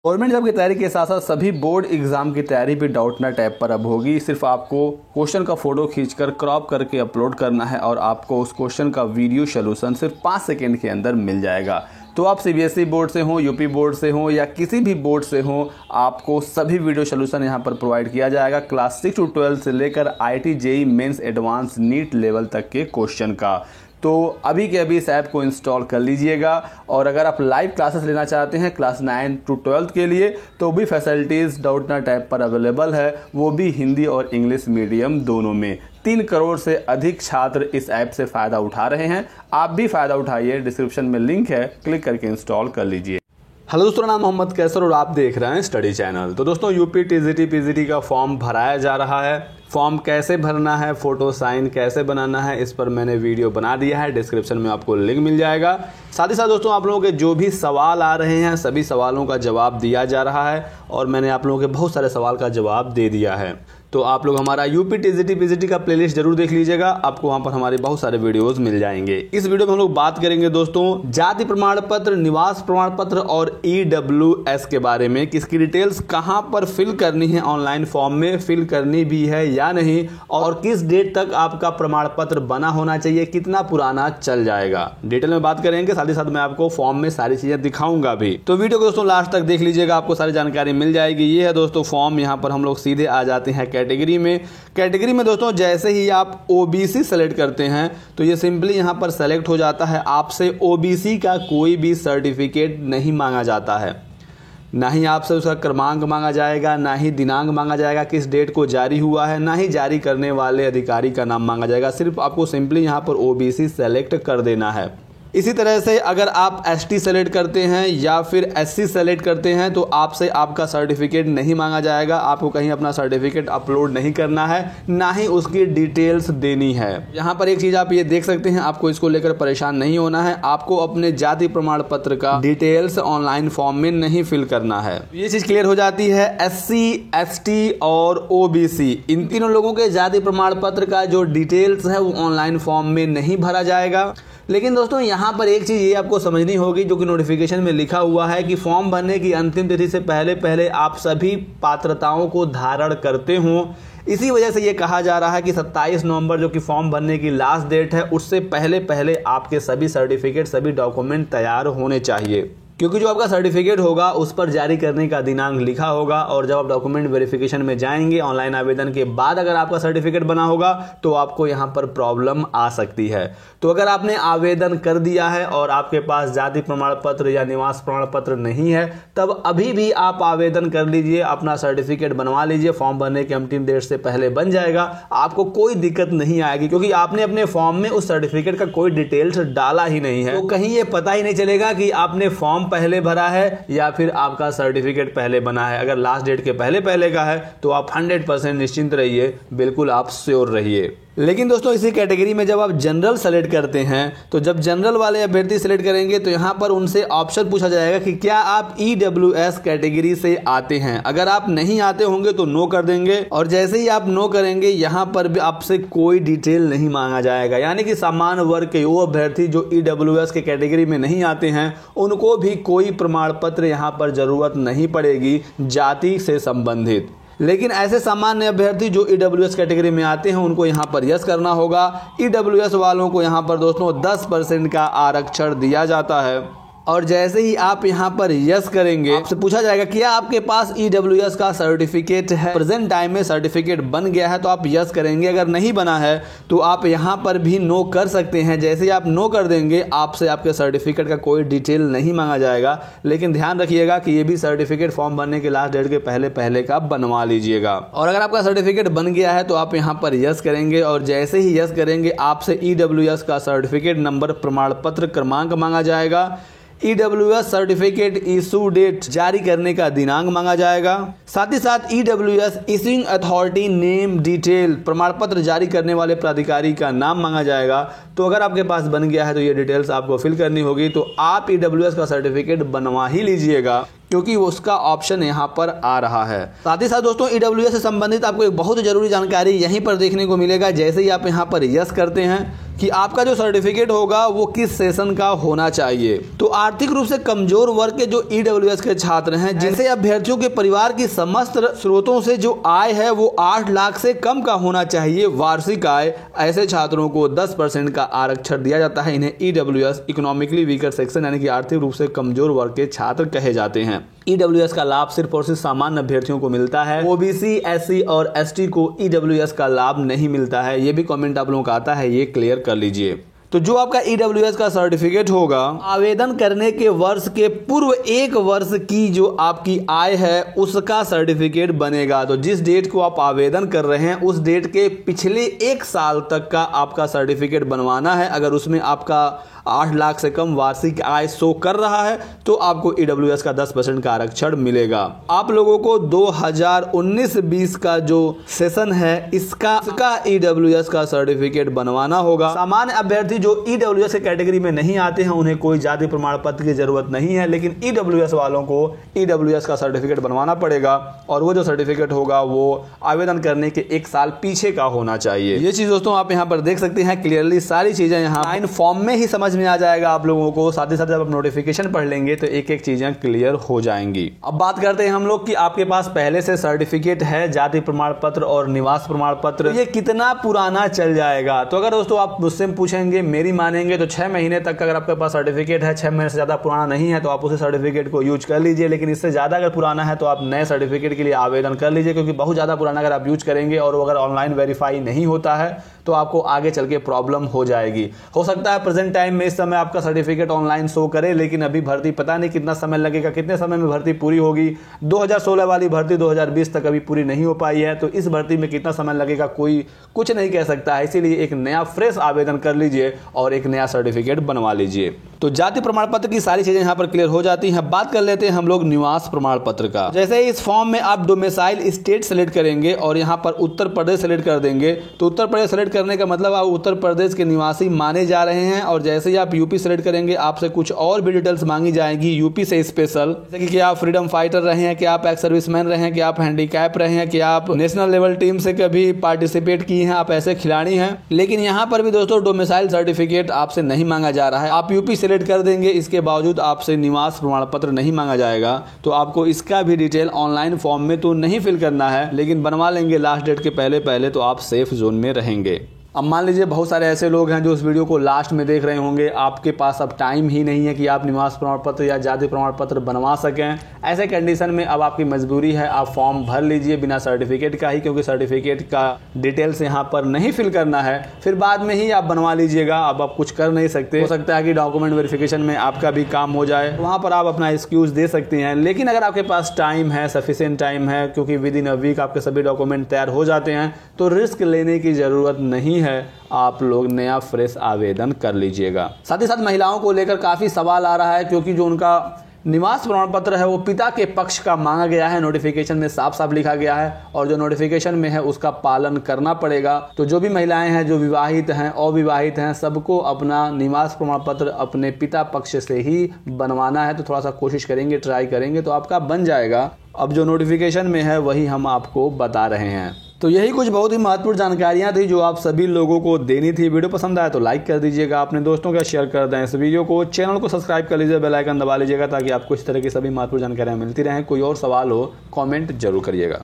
Government job की तैयारी के साथ साथ सभी बोर्ड एग्जाम की तैयारी भी डाउटनेट ऐप पर अब होगी। सिर्फ आपको क्वेश्चन का फोटो खींचकर क्रॉप करके अपलोड करना है और आपको उस क्वेश्चन का वीडियो सोल्यूशन सिर्फ 5 सेकंड के अंदर मिल जाएगा। तो आप सीबीएसई बोर्ड से हो, यूपी बोर्ड से हो या किसी भी बोर्ड से हो, आपको सभी वीडियो सोल्यूशन यहाँ पर प्रोवाइड किया जाएगा। क्लास 6 to 12 से लेकर IIT JEE mains advance NEET level तक के क्वेश्चन का। तो अभी के अभी इस ऐप को इंस्टॉल कर लीजिएगा। और अगर आप लाइव क्लासेस लेना चाहते हैं क्लास 9 to 12 के लिए, तो भी फैसिलिटीज़ डाउटनेट ऐप पर अवेलेबल है, वो भी हिंदी और इंग्लिश मीडियम दोनों में। 3 करोड़ से अधिक छात्र इस ऐप से फ़ायदा उठा रहे हैं। आप भी फ़ायदा उठाइए, डिस्क्रिप्शन में लिंक है, क्लिक करके इंस्टॉल कर लीजिए। हेलो दोस्तों, नाम मोहम्मद कैसर और आप देख रहे हैं स्टडी चैनल। तो दोस्तों, यूपी टीजीटी पीजीटी का फॉर्म भराया जा रहा है। फॉर्म कैसे भरना है, फोटो साइन कैसे बनाना है, इस पर मैंने वीडियो बना दिया है, डिस्क्रिप्शन में आपको लिंक मिल जाएगा। साथ ही साथ दोस्तों, आप लोगों के जो भी सवाल आ रहे हैं सभी सवालों का जवाब दिया जा रहा है और मैंने आप लोगों के बहुत सारे सवाल का जवाब दे दिया है। तो आप लोग हमारा यूपी टीजीटी पीजीटी का प्लेलिस्ट जरूर देख लीजिएगा, आपको वहां पर हमारे बहुत सारे वीडियोस मिल जाएंगे। इस वीडियो में हम लोग बात करेंगे दोस्तों जाति प्रमाण पत्र, निवास प्रमाण पत्र और EWS के बारे में, किसकी डिटेल्स कहां पर फिल करनी है, ऑनलाइन फॉर्म में फिल करनी भी है या नहीं, और किस डेट तक आपका प्रमाण पत्र बना होना चाहिए, कितना पुराना चल जाएगा, डिटेल में बात करेंगे। साथ ही साथ मैं आपको फॉर्म में सारी चीजें दिखाऊंगा भी। तो वीडियो को दोस्तों लास्ट तक देख लीजिएगा, आपको सारी जानकारी मिल जाएगी। ये है दोस्तों फॉर्म। यहाँ पर हम लोग सीधे आ जाते हैं कैटेगरी में दोस्तों जैसे ही आप OBC सेलेक्ट करते हैं तो ये सिंपली यहां पर सेलेक्ट हो जाता है। आपसे OBC का कोई भी सर्टिफिकेट नहीं मांगा जाता है, ना ही आपसे उसका क्रमांक मांगा जाएगा, ना ही दिनांक मांगा जाएगा, किस डेट को जारी हुआ है, ना ही जारी करने वाले अधिकारी का नाम मांगा जाएगा। सिर्फ आपको सिंपली यहां पर OBC सेलेक्ट कर देना है। इसी तरह से अगर आप ST सेलेक्ट करते हैं या फिर SC सेलेक्ट करते हैं तो आपसे आपका सर्टिफिकेट नहीं मांगा जाएगा, आपको कहीं अपना सर्टिफिकेट अपलोड नहीं करना है, ना ही उसकी डिटेल्स देनी है। यहाँ पर एक चीज़ आप ये देख सकते हैं, आपको इसको लेकर परेशान नहीं होना है, आपको अपने जाति प्रमाण पत्र का डिटेल्स ऑनलाइन फॉर्म में नहीं फिल करना है। ये चीज़ क्लियर हो जाती है। SC, ST और OBC इन तीनों लोगों के जाति प्रमाण पत्र का जो डिटेल्स है वो ऑनलाइन फॉर्म में नहीं भरा जाएगा। लेकिन दोस्तों यहाँ पर एक चीज़ ये आपको समझनी होगी, जो कि नोटिफिकेशन में लिखा हुआ है कि फॉर्म भरने की अंतिम तिथि से पहले पहले आप सभी पात्रताओं को धारण करते हों। इसी वजह से ये कहा जा रहा है कि 27 नवंबर जो कि फॉर्म भरने की लास्ट डेट है, उससे पहले पहले आपके सभी सर्टिफिकेट, सभी डॉक्यूमेंट तैयार होने चाहिए, क्योंकि जो आपका सर्टिफिकेट होगा उस पर जारी करने का दिनांक लिखा होगा। और जब आप डॉक्यूमेंट वेरिफिकेशन में जाएंगे ऑनलाइन आवेदन के बाद, अगर आपका सर्टिफिकेट बना होगा तो आपको यहाँ पर प्रॉब्लम आ सकती है। तो अगर आपने आवेदन कर दिया है और आपके पास जाति प्रमाण पत्र या निवास प्रमाण पत्र नहीं है, तब अभी भी आप आवेदन कर लीजिए, अपना सर्टिफिकेट बनवा लीजिए। फॉर्म भरने की अंतिम डेट से पहले बन जाएगा, आपको कोई दिक्कत नहीं आएगी, क्योंकि आपने अपने फॉर्म में उस सर्टिफिकेट का कोई डिटेल्स डाला ही नहीं है। तो कहीं ये पता ही नहीं चलेगा कि आपने फॉर्म पहले भरा है या फिर आपका सर्टिफिकेट पहले बना है। अगर लास्ट डेट के पहले पहले का है तो आप 100% निश्चिंत रहिए, बिल्कुल आप श्योर रहिए। लेकिन दोस्तों इसी कैटेगरी में जब आप जनरल सेलेक्ट करते हैं, तो जब जनरल वाले अभ्यर्थी सेलेक्ट करेंगे तो यहाँ पर उनसे ऑप्शन पूछा जाएगा कि क्या आप EWS कैटेगरी से आते हैं। अगर आप नहीं आते होंगे तो नो कर देंगे, और जैसे ही आप नो करेंगे यहाँ पर भी आपसे कोई डिटेल नहीं मांगा जाएगा। यानी कि सामान्य वर्ग के वो अभ्यर्थी जो EWS के कैटेगरी में नहीं आते हैं, उनको भी कोई प्रमाण पत्र यहाँ पर जरूरत नहीं पड़ेगी जाति से संबंधित। लेकिन ऐसे सामान्य अभ्यर्थी जो EWS कैटेगरी में आते हैं उनको यहाँ पर यस करना होगा। EWS वालों को यहाँ पर दोस्तों 10% का आरक्षण दिया जाता है, और जैसे ही आप यहाँ पर यस करेंगे आपसे पूछा जाएगा क्या आपके पास EWS का सर्टिफिकेट है, प्रेजेंट टाइम में सर्टिफिकेट बन गया है, तो आप यस करेंगे। अगर नहीं बना है तो आप यहाँ पर भी नो कर सकते हैं। जैसे ही आप नो कर देंगे आपसे आपके सर्टिफिकेट का कोई डिटेल नहीं मांगा जाएगा। लेकिन ध्यान रखिएगा कि ये भी सर्टिफिकेट फॉर्म भरने के लास्ट डेट के पहले पहले का बनवा लीजिएगा। और अगर आपका सर्टिफिकेट बन गया है तो आप यहाँ पर यस करेंगे, और जैसे ही यस करेंगे आपसे EWS का सर्टिफिकेट नंबर, प्रमाण पत्र क्रमांक मांगा जाएगा। EWS सर्टिफिकेट इशू डेट, जारी करने का दिनांक मांगा जाएगा। साथ ही साथ EWS issuing authority name detail, प्रमाण पत्र जारी करने वाले प्राधिकारी का नाम मांगा जाएगा। तो अगर आपके पास बन गया है तो ये डिटेल्स आपको फिल करनी होगी। तो आप EWS का सर्टिफिकेट बनवा ही लीजिएगा, क्योंकि उसका ऑप्शन यहाँ पर आ रहा है। साथ ही साथ दोस्तों EWS से संबंधित आपको एक बहुत जरूरी जानकारी यहीं पर देखने को मिलेगा। जैसे ही आप यहाँ पर यस करते हैं कि आपका जो सर्टिफिकेट होगा वो किस सेशन का होना चाहिए, तो आर्थिक रूप से कमजोर वर्ग के जो EWS के छात्र हैं, जिनसे अभ्यर्थियों के परिवार की समस्त स्रोतों से जो आय है वो 8 लाख से कम का होना चाहिए वार्षिक आय, ऐसे छात्रों को 10% का आरक्षण दिया जाता है। इन्हें EWS इकोनॉमिकली वीकर सेक्शन यानी कि आर्थिक रूप से कमजोर वर्ग के छात्र कहे जाते हैं। EWS का लाभ सिर्फ और सिर्फ सामान्य अभ्यर्थियों को मिलता है। OBC, SC और ST को EWS का लाभ नहीं मिलता है। ये भी कमेंट आप लोगों का आता है, ये क्लियर कर लीजिए। तो जो आपका EWS का सर्टिफिकेट होगा, आवेदन करने के वर्ष के पूर्व 1 वर्ष की जो आपकी आय है उसका सर्टिफिकेट बनेगा। तो जिस डेट को आप आवेदन कर रहे हैं उस डेट के पिछले 1 साल तक का आपका सर्टिफिकेट बनवाना है। अगर उसमें आपका 8 लाख से कम वार्षिक आय शो कर रहा है तो आपको EWS का 10% का आरक्षण मिलेगा। आप लोगों को 2019-20 का जो सेशन है इसका EWS का सर्टिफिकेट बनवाना होगा। सामान्य अभ्यर्थी जो EWS के कैटेगरी में नहीं आते हैं उन्हें कोई जाति प्रमाण पत्र की जरूरत नहीं है, लेकिन EWS वालों को EWS का सर्टिफिकेट बनवाना पड़ेगा और वो जो सर्टिफिकेट होगा वो आवेदन करने के 1 साल पीछे का होना चाहिए। ये चीज दोस्तों आप यहाँ पर देख सकते हैं क्लियरली, सारी चीजें यहाँ ऑनलाइन फॉर्म में ही समझ में आ जाएगा आप लोगों को। साथ ही साथ जब आप नोटिफिकेशन पढ़ लेंगे तो एक एक चीजें क्लियर हो जाएंगी। अब बात करते हैं हम लोग कि आपके पास पहले से सर्टिफिकेट है, जाति प्रमाण पत्र और निवास प्रमाण पत्र, ये कितना पुराना चल जाएगा। तो अगर दोस्तों आप मुझसे पूछेंगे, मेरी मानेंगे तो 6 महीने तक अगर आपके पास सर्टिफिकेट है, 6 महीने से ज्यादा पुराना नहीं है तो आप उस सर्टिफिकेट को यूज कर लीजिए। लेकिन इससे ज्यादा अगर पुराना है तो आप नए सर्टिफिकेट के लिए आवेदन कर लीजिए, क्योंकि बहुत ज्यादा पुराना अगर आप यूज करेंगे और अगर ऑनलाइन वेरीफाई नहीं होता है तो आपको आगे चल के प्रॉब्लम हो जाएगी। हो सकता है प्रेजेंट टाइम में इस समय आपका सर्टिफिकेट ऑनलाइन शो करे, लेकिन अभी भर्ती पता नहीं कितना समय लगेगा, कितने समय में भर्ती पूरी होगी। 2016 वाली भर्ती 2020 तक अभी पूरी नहीं हो पाई है, तो इस भर्ती में कितना समय लगेगा कोई कुछ नहीं कह सकता है। इसीलिए एक नया फ्रेश आवेदन कर लीजिए और एक नया सर्टिफिकेट बनवा लीजिए। तो जाति प्रमाण पत्र की सारी चीजें यहाँ पर क्लियर हो जाती हैं। बात कर लेते हैं हम लोग निवास प्रमाण पत्र का। जैसे इस फॉर्म में आप डोमिसाइल स्टेट सेलेक्ट करेंगे और यहाँ पर उत्तर प्रदेश सेलेक्ट कर देंगे, तो उत्तर प्रदेश सेलेक्ट करने का मतलब आप उत्तर प्रदेश के निवासी माने जा रहे हैं। और जैसे ही आप यूपी सेलेक्ट करेंगे आपसे कुछ और भी डिटेल्स मांगी जाएंगी यूपी से स्पेशल, जैसे कि क्या आप फ्रीडम फाइटर रहे हैं, क्या आप एक्स सर्विसमैन रहे हैं, क्या आप हैंडीकैप रहे हैं, क्या आप नेशनल लेवल टीम से कभी पार्टिसिपेट किए हैं, आप ऐसे खिलाड़ी हैं। लेकिन यहाँ पर भी दोस्तों डोमिसाइल सर्टिफिकेट आपसे नहीं मांगा जा रहा है। आप यूपी सेलेक्ट कर देंगे, इसके बावजूद आपसे निवास प्रमाण पत्र नहीं मांगा जाएगा। तो आपको इसका भी डिटेल ऑनलाइन फॉर्म में तो नहीं फिल करना है, लेकिन बनवा लेंगे लास्ट डेट के पहले तो आप सेफ जोन में रहेंगे। अब मान लीजिए बहुत सारे ऐसे लोग हैं जो इस वीडियो को लास्ट में देख रहे होंगे, आपके पास अब टाइम ही नहीं है कि आप निवास प्रमाण पत्र या जाति प्रमाण पत्र बनवा सकें। ऐसे कंडीशन में अब आपकी मजबूरी है, आप फॉर्म भर लीजिए बिना सर्टिफिकेट का ही, क्योंकि सर्टिफिकेट का डिटेल्स यहाँ पर नहीं फिल करना है, फिर बाद में ही आप बनवा लीजिएगा। अब आप कुछ कर नहीं सकते, हो सकता है कि डॉक्यूमेंट वेरिफिकेशन में आपका भी काम हो जाए, वहाँ पर आप अपना एक्सक्यूज दे सकते हैं। लेकिन अगर आपके पास टाइम है, सफिशिएंट टाइम है, क्योंकि विद इन अ वीक आपके सभी डॉक्यूमेंट तैयार हो जाते हैं, तो रिस्क लेने की जरूरत नहीं है। आप लोग नया फ्रेश आवेदन कर लीजिएगा। साथ ही साथ महिलाओं को लेकर काफी सवाल आ रहा है, क्योंकि जो उनका निवास प्रमाण पत्र है वो पिता के पक्ष का मांगा गया है, नोटिफिकेशन में साफ साफ लिखा गया है, और जो नोटिफिकेशन में है उसका पालन करना पड़ेगा। तो जो भी महिलाएं हैं, जो विवाहित हैं, अविवाहित हैं, सबको अपना निवास प्रमाण पत्र अपने पिता पक्ष से ही बनवाना है। तो थोड़ा सा कोशिश करेंगे, ट्राई करेंगे तो आपका बन जाएगा। अब जो नोटिफिकेशन में है वही हम आपको बता रहे हैं। तो यही कुछ बहुत ही महत्वपूर्ण जानकारियां थी जो आप सभी लोगों को देनी थी। वीडियो पसंद आया तो लाइक कर दीजिएगा, अपने दोस्तों के साथ शेयर कर दें इस वीडियो को, चैनल को सब्सक्राइब कर लीजिए, बेल आइकन दबा लीजिएगा, ताकि आपको इस तरह की सभी महत्वपूर्ण जानकारियां मिलती रहें। कोई और सवाल हो कमेंट जरूर करिएगा।